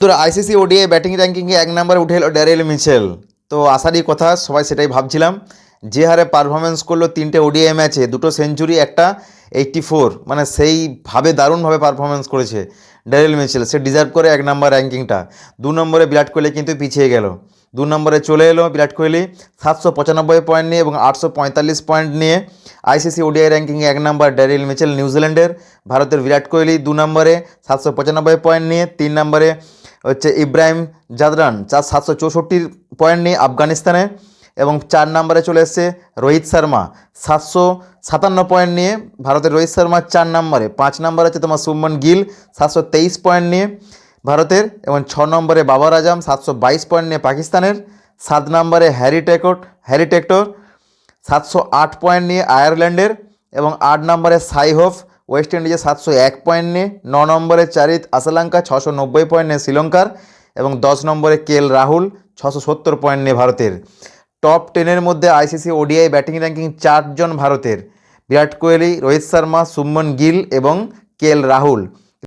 তো ICC ODI batting র্যাঙ্কিংয়ে 1 নম্বরে উঠে এলো ড্যারেল মিচেল। তো আসারই কথা, সবাই সেটাই ভাবছিলাম। যে হারে পারফরমেন্স করলো 3টে ওডিআই ম্যাচে, 2টো সেঞ্চুরি, একটা 84, মানে সেইভাবে দারুণভাবে পারফরমেন্স করেছে ড্যারেল মিচেল। সে ডিজার্ভ করে 1 নম্বর র্যাঙ্কিংটা। 2 নম্বরে বিরাট কোহলি কিন্তু পিছিয়ে গেল। 2 নম্বরে চলে এলো বিরাট কোহলি 795 পয়েন্ট নিয়ে এবং 845 পয়েন্ট নিয়ে। আইসিসি ওডিআই র্যাঙ্কিংয়ে 1 নম্বর ড্যারেল মিচেল নিউজিল্যান্ডের। ভারতের বিরাট কোহলি 2 নম্বরে 795 পয়েন্ট নিয়ে। 3 নম্বরে হচ্ছে ইব্রাহিম জাদরান 764 পয়েন্ট নিয়ে আফগানিস্তানে। এবং 4 নম্বরে চলে এসছে রোহিত শর্মা 757 পয়েন্ট নিয়ে। ভারতের রোহিত শর্মা 4 নম্বরে। 5 নম্বরে হচ্ছে তোমার শুভমন গিল 723 পয়েন্ট নিয়ে ভারতের। এবং 6 নম্বরে বাবর আজম 722 পয়েন্ট নিয়ে পাকিস্তানের। 7 নম্বরে হ্যারি টেক্টর 708 পয়েন্ট নিয়ে আয়ারল্যান্ডের। এবং 8 নম্বরে সাই হোপ ওয়েস্ট ইন্ডিজে 701 পয়েন্ট নিয়ে। 9 নম্বরে চারিত আসলাঙ্কা 690 পয়েন্ট নিয়ে শ্রীলঙ্কার। এবং 10 নম্বরে রাহুল 670 পয়েন্ট নিয়ে ভারতের। টপ 10-এর মধ্যে আইসিসি ওডিআই ব্যাটিং র্যাঙ্কিং 4 জন ভারতের: বিরাট কোহলি, রোহিত শর্মা, শুভমন গিল এবং রাহুল।